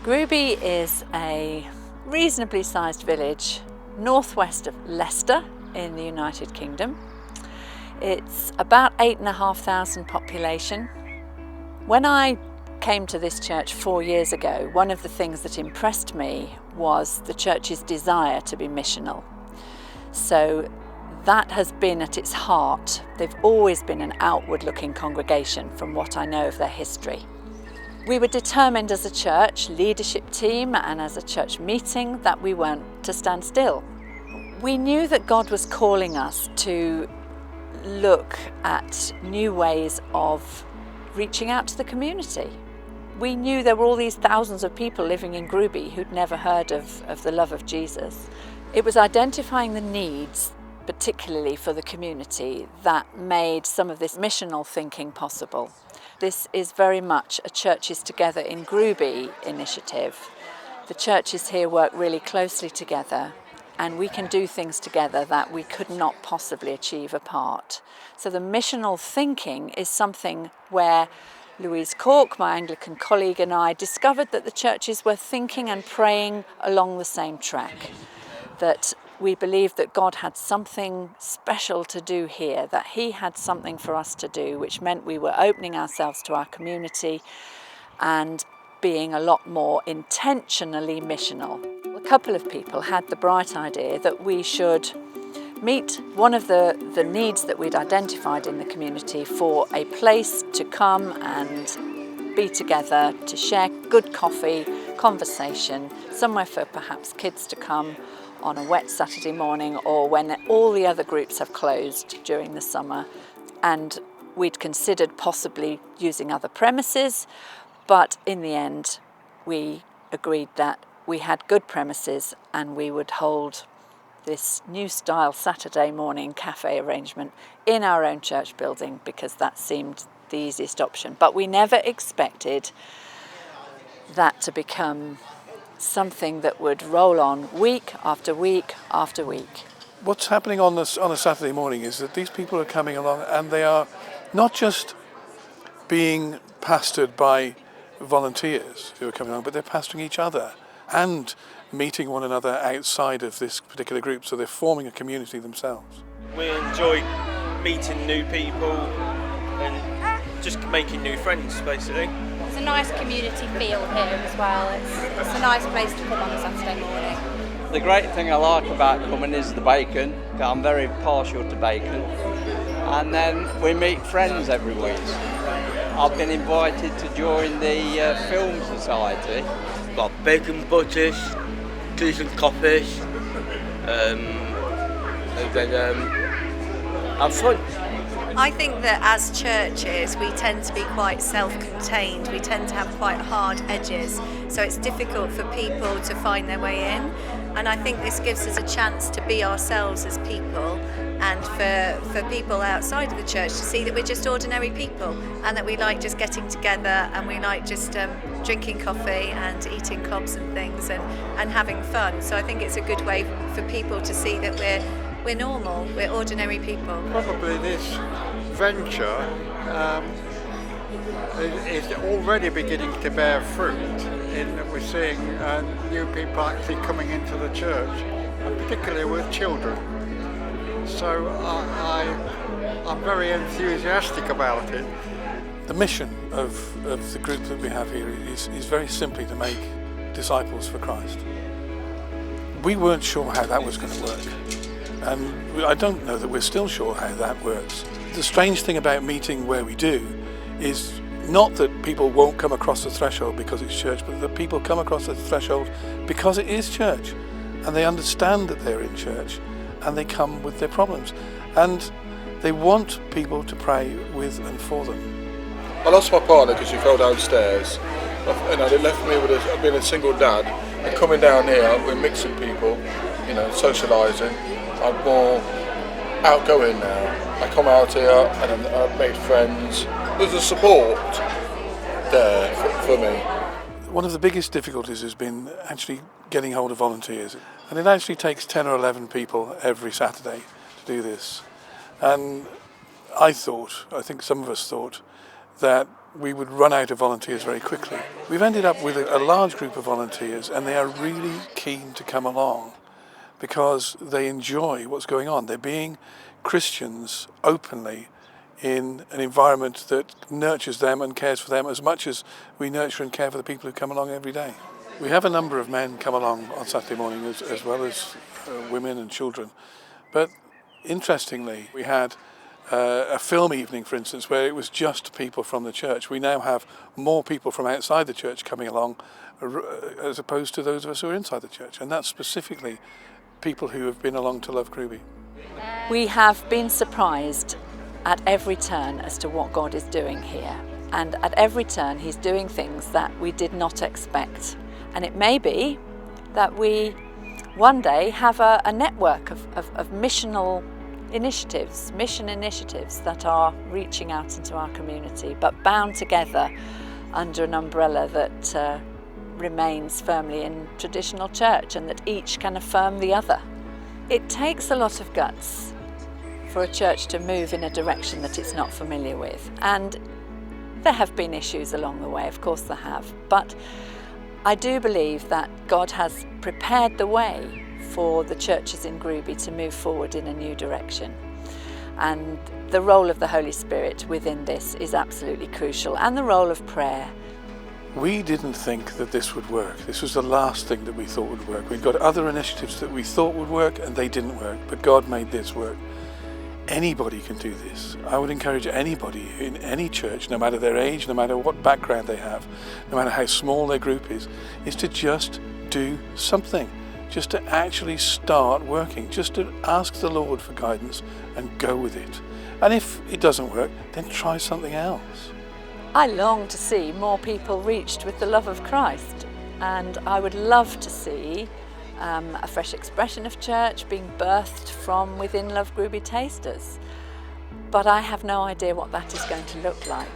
Groby is a reasonably sized village northwest of Leicester in the United Kingdom. It's about 8,500 population. When I came to this church 4 years ago, one of the things that impressed me was the church's desire to be missional. So that has been at its heart. They've always been an outward-looking congregation from what I know of their history. We were determined as a church leadership team and as a church meeting that we weren't to stand still. We knew that God was calling us to look at new ways of reaching out to the community. We knew there were all these thousands of people living in Groby who'd never heard of the love of Jesus. It was identifying the needs, particularly for the community, that made some of this missional thinking possible. This is very much a Churches Together in Groby initiative. The churches here work really closely together, and we can do things together that we could not possibly achieve apart. So the missional thinking is something where Louise Cork, my Anglican colleague, and I discovered that the churches were thinking and praying along the same track, that we believed that God had something special to do here, that He had something for us to do, which meant we were opening ourselves to our community and being a lot more intentionally missional. A couple of people had the bright idea that we should meet one of the needs that we'd identified in the community for a place to come and be together, to share good coffee, conversation, somewhere for perhaps kids to come on a wet Saturday morning or when all the other groups have closed during the summer. And we'd considered possibly using other premises, but in the end we agreed that we had good premises and we would hold this new style Saturday morning cafe arrangement in our own church building because that seemed the easiest option. But we never expected that to become something that would roll on week after week after week. What's happening on a Saturday morning is that these people are coming along and they are not just being pastored by volunteers who are coming along, but they're pastoring each other and meeting one another outside of this particular group, so they're forming a community themselves. We enjoy meeting new people and just making new friends, basically. There's a nice community feel here as well. It's a nice place to come on a Saturday morning. The great thing I like about coming is the bacon. I'm very partial to bacon. And then we meet friends every week. I've been invited to join the Film Society. Got bacon butties, decent coffees, and then have fun. I think that as churches we tend to be quite self-contained, we tend to have quite hard edges, so it's difficult for people to find their way in, and I think this gives us a chance to be ourselves as people and for people outside of the church to see that we're just ordinary people and that we like just getting together and we like just drinking coffee and eating cobs and things and having fun. So I think it's a good way for people to see that we're normal, we're ordinary people. Probably this venture is already beginning to bear fruit in that we're seeing new people actually coming into the church, and particularly with children. So I'm very enthusiastic about it. The mission of the group that we have here is very simply to make disciples for Christ. We weren't sure how that was going to work. And I don't know that we're still sure how that works. The strange thing about meeting where we do is not that people won't come across the threshold because it's church, but that people come across the threshold because it is church, and they understand that they're in church, and they come with their problems, and they want people to pray with and for them. I lost my partner because she fell downstairs. It left me with being a single dad, and coming down here, we're mixing people, socialising. I'm more outgoing now. I come out here and I've made friends. There's a support there for me. One of the biggest difficulties has been actually getting hold of volunteers. And it actually takes 10 or 11 people every Saturday to do this. And I think some of us thought, that we would run out of volunteers very quickly. We've ended up with a large group of volunteers, and they are really keen to come along because they enjoy what's going on. They're being Christians openly in an environment that nurtures them and cares for them as much as we nurture and care for the people who come along every day. We have a number of men come along on Saturday morning as well as women and children. But interestingly, we had a film evening, for instance, where it was just people from the church. We now have more people from outside the church coming along as opposed to those of us who are inside the church. And that's specifically people who have been along to love Groby. We have been surprised at every turn as to what God is doing here. And at every turn he's doing things that we did not expect. And it may be that we one day have a network of missional initiatives, mission initiatives that are reaching out into our community, but bound together under an umbrella that remains firmly in traditional church and that each can affirm the other. It takes a lot of guts for a church to move in a direction that it's not familiar with. And there have been issues along the way, of course there have, but I do believe that God has prepared the way for the churches in Groby to move forward in a new direction. And the role of the Holy Spirit within this is absolutely crucial, and the role of prayer. We didn't think that this would work. This was the last thing that we thought would work. We'd got other initiatives that we thought would work and they didn't work, but God made this work. Anybody can do this. I would encourage anybody in any church, no matter their age, no matter what background they have, no matter how small their group is to just do something, just to actually start working, just to ask the Lord for guidance and go with it. And if it doesn't work, then try something else. I long to see more people reached with the love of Christ, and I would love to see a fresh expression of church being birthed from within Love Groby Tasters. But I have no idea what that is going to look like.